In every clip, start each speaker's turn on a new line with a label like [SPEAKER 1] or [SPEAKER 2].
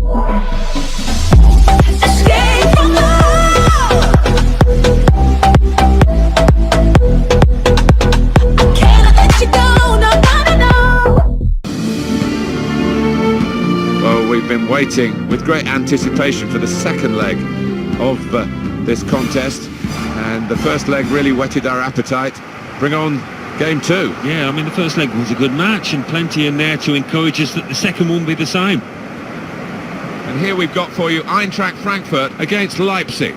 [SPEAKER 1] Escape from love. I cannot let you go, no.
[SPEAKER 2] Well, we've been waiting with great anticipation for the second leg of this contest, and the first leg really whetted our appetite. Bring on game two.
[SPEAKER 3] Yeah, I mean, the first leg was a good match and plenty in there to encourage us that the second won't be the same.
[SPEAKER 2] And here we've got for you Eintracht Frankfurt against Leipzig.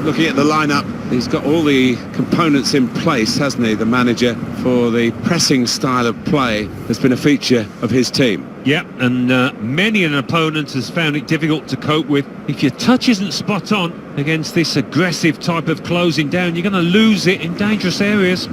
[SPEAKER 2] Looking at the lineup, he's got all the components in place, hasn't he, the manager, for the pressing style of play that's been a feature of his team.
[SPEAKER 3] Yep, and many an opponent has found it difficult to cope with. If your touch isn't spot on against this aggressive type of closing down, you're going to lose it in dangerous areas.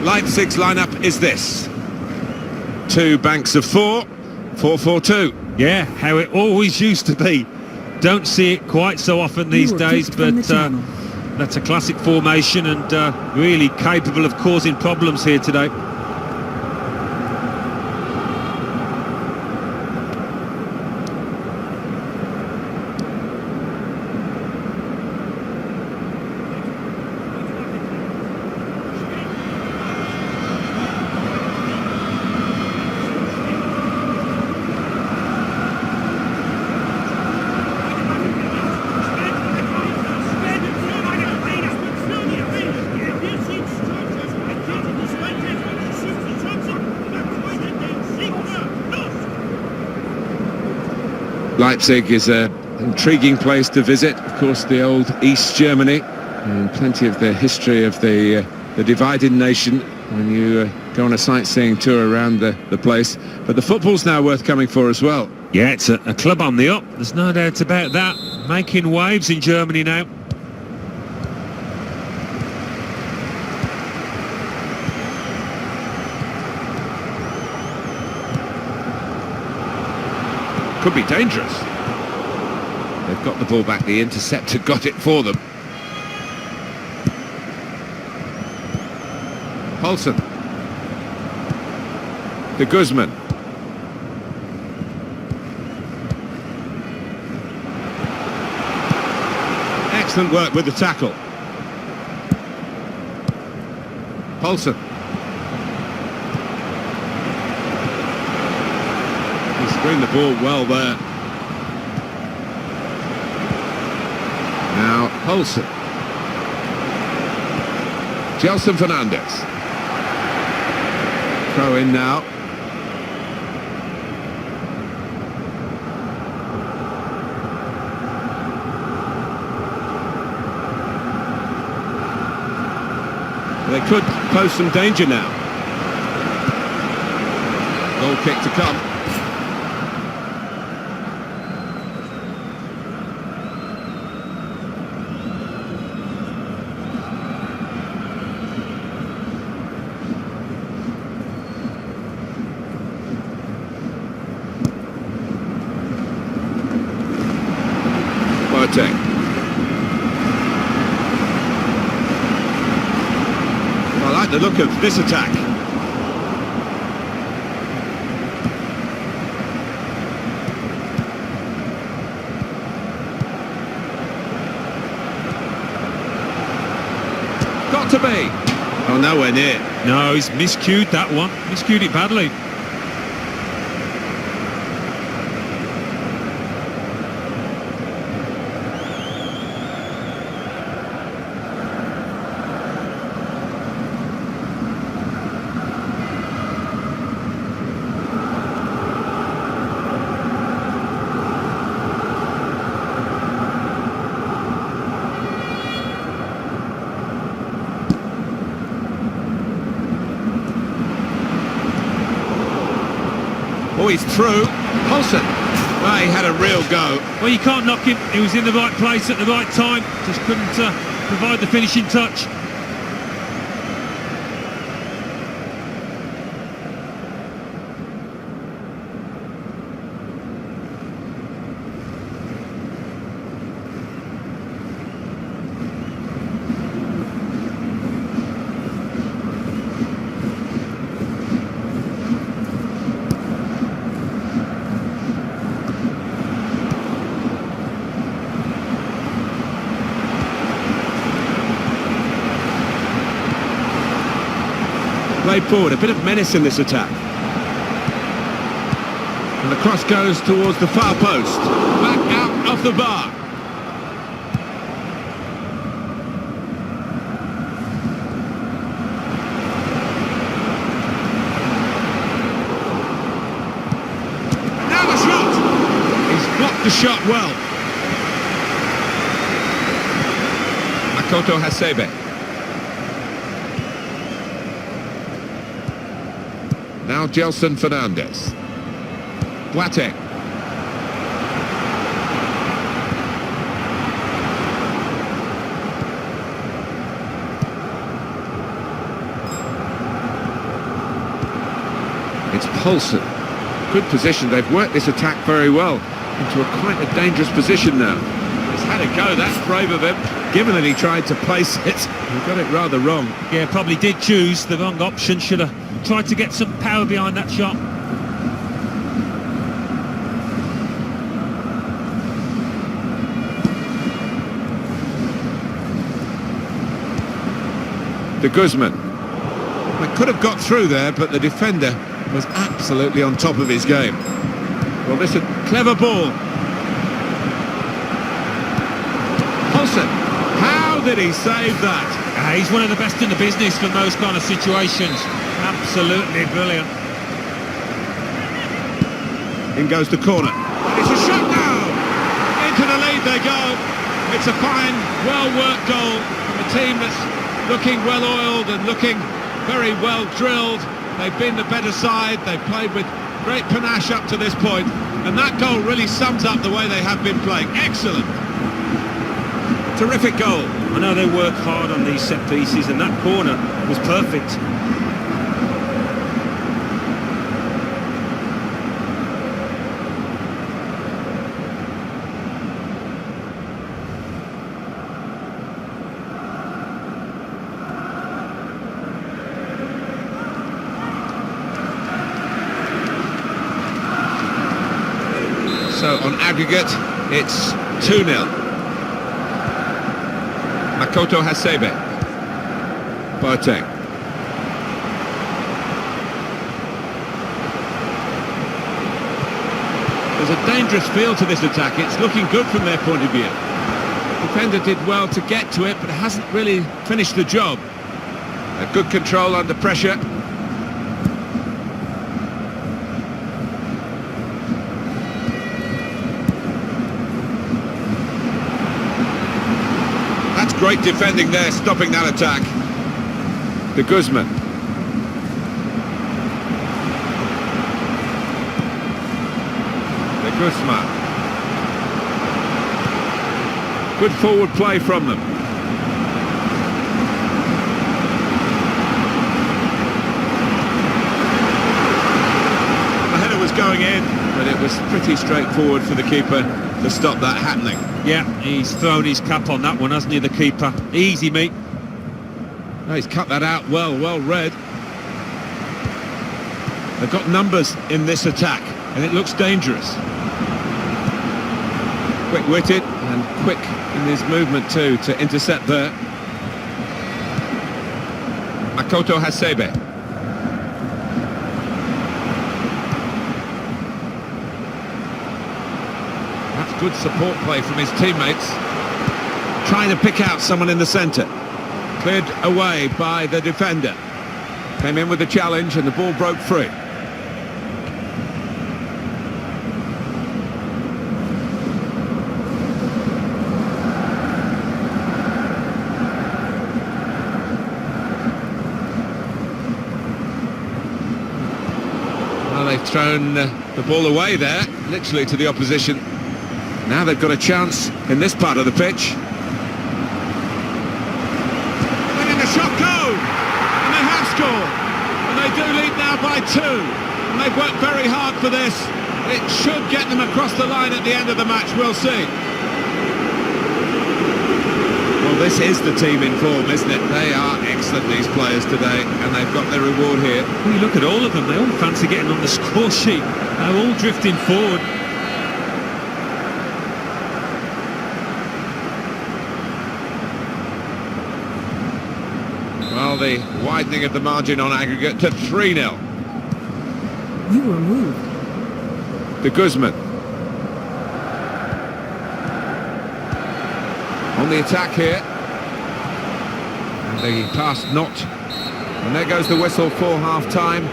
[SPEAKER 2] Leipzig's lineup is this. Two banks of four, 4-4-2.
[SPEAKER 3] Yeah, how it always used to be. Don't see it quite so often these days, but that's a classic formation and really capable of causing problems here today.
[SPEAKER 2] Leipzig is an intriguing place to visit. Of course, the old East Germany, and plenty of the history of the divided nation when you go on a sightseeing tour around the place. But the football's now worth coming for as well.
[SPEAKER 3] Yeah, it's a club on the up. There's no doubt about that. Making waves in Germany now.
[SPEAKER 2] Could be dangerous. They've got the ball back. The interceptor got it for them. Paulsen. De Guzman. Excellent work with the tackle. Paulsen. Screen the ball well there. Now Paulsen. Gelson Fernandez. Throw in now. They could pose some danger now. Goal kick to come. I like the look of this attack. Got to be. Oh, nowhere near.
[SPEAKER 3] No, he's miscued that one. Miscued it badly.
[SPEAKER 2] Oh, he's through. Paulsen. Oh, he had a real go.
[SPEAKER 3] Well, you can't knock him. He was in the right place at the right time. Just couldn't provide the finishing touch.
[SPEAKER 2] forward, a bit of menace in this attack. And the cross goes towards the far post. Back out off the bar. Now the shot! He's blocked the shot well. Makoto Hasebe. Now Gelson Fernandez. Boateng. It's Poulsen. Good position. They've worked this attack very well into a quite a dangerous position now. He's had a go. That's brave of him. Given that he tried to place it, he got it rather wrong.
[SPEAKER 3] Yeah, probably did choose the wrong option. Should have tried to get some power behind that shot.
[SPEAKER 2] De Guzman. They could have got through there, but the defender was absolutely on top of his game. Well, this is a clever ball. Poulsen. How did he save that?
[SPEAKER 3] He's one of the best in the business for those kind of situations. Absolutely brilliant.
[SPEAKER 2] In goes the corner. It's a shot now! Into the lead they go. It's a fine, well-worked goal from a team that's looking well-oiled and looking very well-drilled. They've been the better side. They've played with great panache up to this point, and that goal really sums up the way they have been playing. Excellent. Terrific goal.
[SPEAKER 3] I know they work hard on these set pieces, and that corner was perfect.
[SPEAKER 2] So on aggregate, it's 2-0. Makoto Hasebe. Boateng. There's a dangerous feel to this attack. It's looking good from their point of view. The defender did well to get to it, but hasn't really finished the job. A good control under pressure. Great defending there, stopping that attack. De Guzman. De Guzman. Good forward play from them. The header was going in, but it was pretty straightforward for the keeper to stop that happening.
[SPEAKER 3] Yeah, he's thrown his cap on that one, hasn't he, the keeper? Easy, mate.
[SPEAKER 2] Oh, he's cut that out well read. They've got numbers in this attack, and it looks dangerous. Quick-witted and quick in his movement too to intercept there. Makoto Hasebe. Good support play from his teammates. Trying to pick out someone in the centre. Cleared away by the defender. Came in with the challenge and the ball broke free. Well, they've thrown the ball away there, literally to the opposition. Now they've got a chance in this part of the pitch. Letting the shot go! And they have scored! And they do lead now by 2. And they've worked very hard for this. It should get them across the line at the end of the match, we'll see. Well, this is the team in form, isn't it? They are excellent, these players today, and they've got their reward here.
[SPEAKER 3] When you look at all of them, they all fancy getting on the score sheet. They're all drifting forward.
[SPEAKER 2] Well, the widening of the margin on aggregate to 3-0.
[SPEAKER 4] You were moved.
[SPEAKER 2] De Guzman. On the attack here. And the pass not. And there goes the whistle for half-time.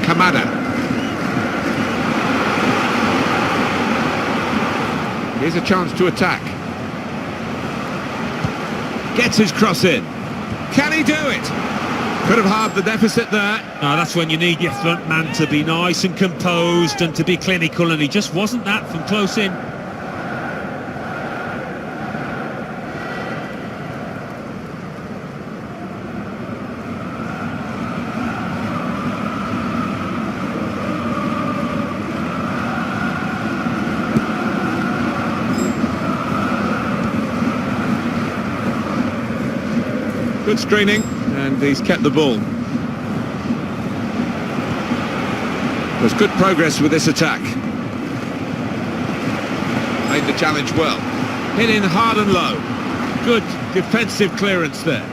[SPEAKER 2] Kamada. Here's a chance to attack. Gets his cross in. Can he do it? Could have halved the deficit there.
[SPEAKER 3] No, that's when you need your front man to be nice and composed and to be clinical, and he just wasn't that from close in.
[SPEAKER 2] Good screening, and he's kept the ball. There's good progress with this attack. Made the challenge well. Hit in hard and low. Good defensive clearance there.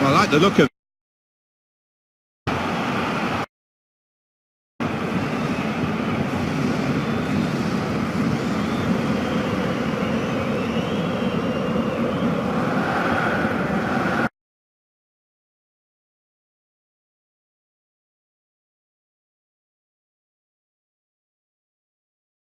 [SPEAKER 2] Well, I like the look of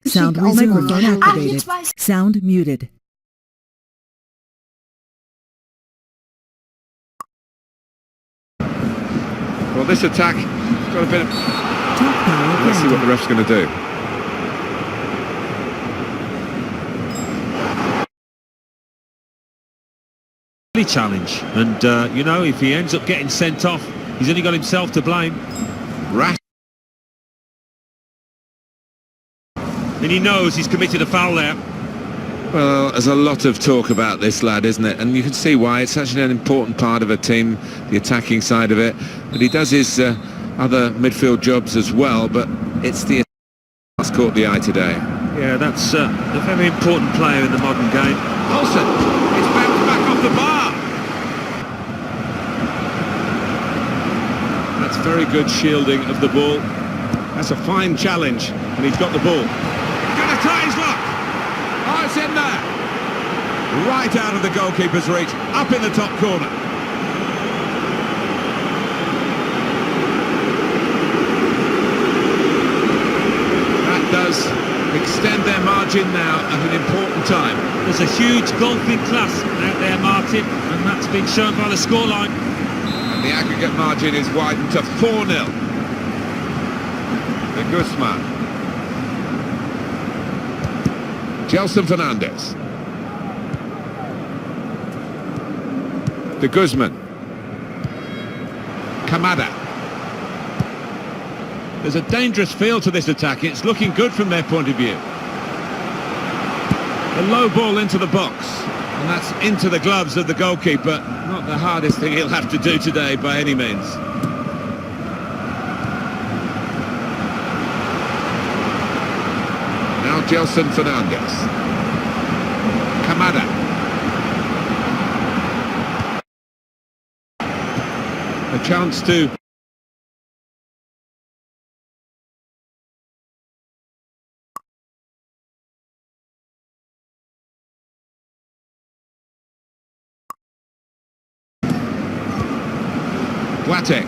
[SPEAKER 4] Sound microphone activated. Sound muted.
[SPEAKER 2] Well, this attack has got a bit of...
[SPEAKER 4] Top power
[SPEAKER 2] Let's see what the
[SPEAKER 4] granted.
[SPEAKER 2] ref's going to do.
[SPEAKER 3] Challenge, and you know, if he ends up getting sent off, he's only got himself to blame.
[SPEAKER 2] Rash.
[SPEAKER 3] And he knows he's committed a foul there.
[SPEAKER 2] Well, there's a lot of talk about this lad, isn't it? And you can see why. It's such an important part of a team, the attacking side of it. But he does his other midfield jobs as well, but it's the that's caught the eye today.
[SPEAKER 3] Yeah, that's a very important player in the modern game.
[SPEAKER 2] Olsen, it's bounced back off the bar. That's very good shielding of the ball. That's a fine challenge, and he's got the ball. He's going to try his luck. Oh, it's in there. Right out of the goalkeeper's reach, up in the top corner. That does extend their margin now at an important time.
[SPEAKER 3] There's a huge golfing class out there, Martin, and that's been shown by the scoreline.
[SPEAKER 2] And the aggregate margin is widened to 4-0. De Guzman. Gelson Fernandez. De Guzman. Kamada. There's a dangerous feel to this attack. It's looking good from their point of view. A low ball into the box. And that's into the gloves of the goalkeeper. Not the hardest thing he'll have to do today by any means. Now Gelson Fernandez. Kamada. A chance to... Boateng.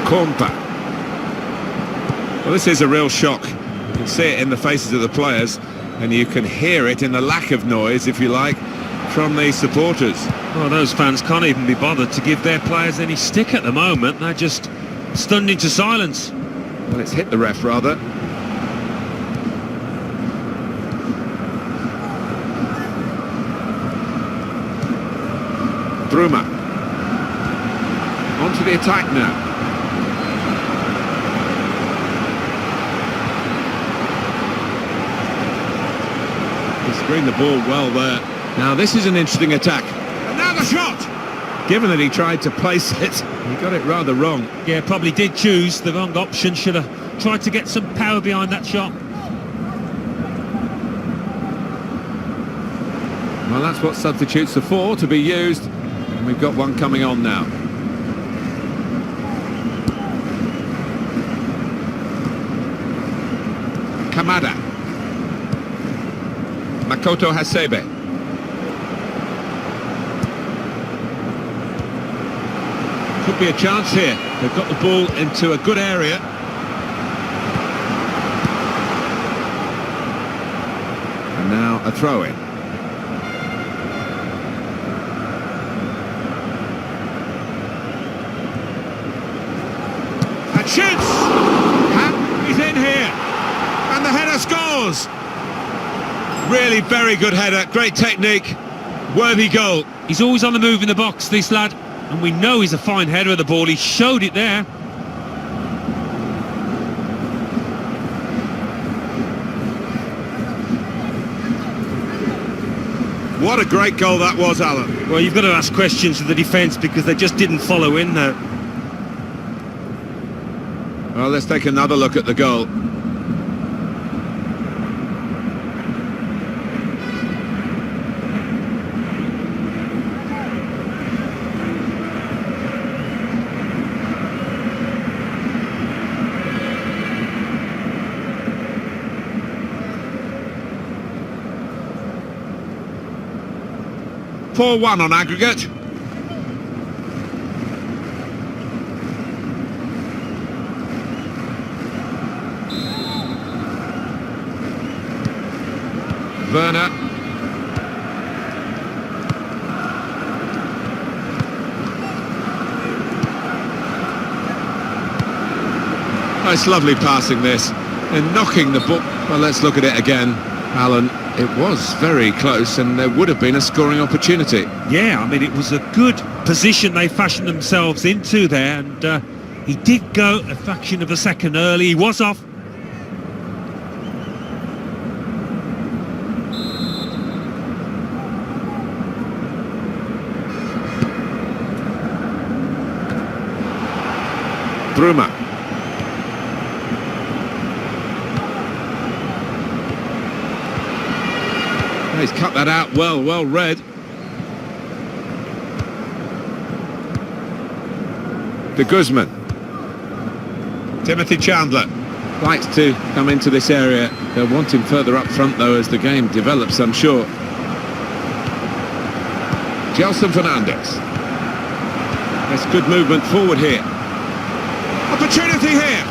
[SPEAKER 2] Kompa. Well, this is a real shock. You can see it in the faces of the players, and you can hear it in the lack of noise, if you like, from the supporters.
[SPEAKER 3] Well, those fans can't even be bothered to give their players any stick at the moment. They're just stunned into silence.
[SPEAKER 2] Well, it's hit the ref, rather. Bruma. On to the attack now. He screened the ball well there. Now this is an interesting attack. And now the shot! Given that he tried to place it, he got it rather wrong.
[SPEAKER 3] Yeah, probably did choose the wrong option. Should have tried to get some power behind that shot.
[SPEAKER 2] Well, that's what substitutes are for, to be used. And we've got one coming on now. Kamada. Makoto Hasebe. Could be a chance here. They've got the ball into a good area. And now a throw-in. And shoots! And he's in here. And the header scores! Really very good header, great technique, worthy goal.
[SPEAKER 3] He's always on the move in the box, this lad. And we know he's a fine header of the ball. He showed it there.
[SPEAKER 2] What a great goal that was, Alan.
[SPEAKER 3] Well, you've got to ask questions of the defence because they just didn't follow in there.
[SPEAKER 2] Well, let's take another look at the goal. (4-1) on aggregate. Werner. Oh, it's lovely passing this. And knocking the ball. Well, let's look at it again, Alan. It was very close and there would have been a scoring opportunity.
[SPEAKER 3] Yeah, I mean, it was a good position they fashioned themselves into there, and he did go a fraction of a second early. He was off.
[SPEAKER 2] Bruma. He's cut that out well read. De Guzman. Timothy Chandler likes to come into this area. They'll want him further up front though as the game develops, I'm sure. Gelson Fernandez. There's good movement forward here. Opportunity here.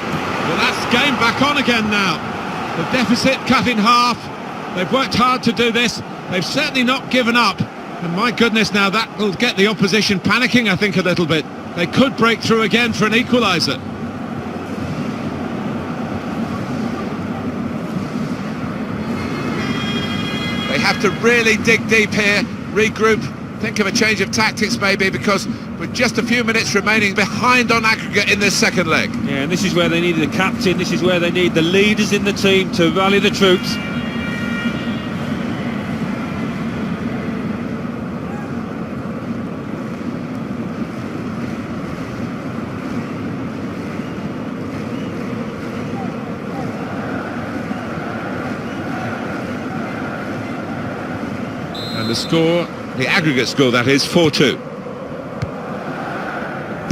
[SPEAKER 2] Well, that's game back on again now. The deficit cut in half. They've worked hard to do this. They've certainly not given up. And my goodness, now that will get the opposition panicking, I think, a little bit. They could break through again for an equaliser. They have to really dig deep here, regroup, think of a change of tactics maybe, because with just a few minutes remaining behind on aggregate in this second leg.
[SPEAKER 3] Yeah, and this is where they need the captain, this is where they need the leaders in the team to rally the troops.
[SPEAKER 2] And the score, the aggregate score that is, 4-2.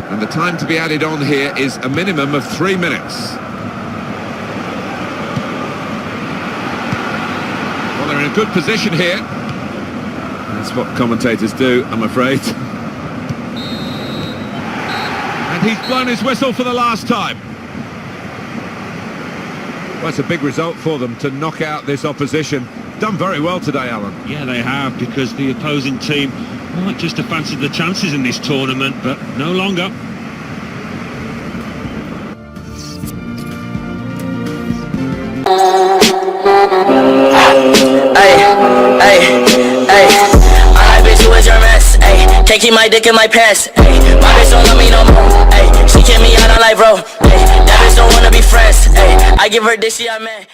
[SPEAKER 2] And the time to be added on here is a minimum of 3 minutes. Well, they're in a good position here. That's what commentators do, I'm afraid. And he's blown his whistle for the last time. Well, it's a big result for them to knock out this opposition. Done very well today, Alan.
[SPEAKER 3] Yeah, they have, because the opposing team might just have fancied the chances in this tournament, but no longer.
[SPEAKER 5] Ay, ay, ay. All I bitch you is your mess. Ay, can't keep my dick in my pants. Ay, my bitch don't love me no more. Ay, she kick me out on life, bro. Ay, that bitch don't wanna be friends. Ay, I give her dick, she a man.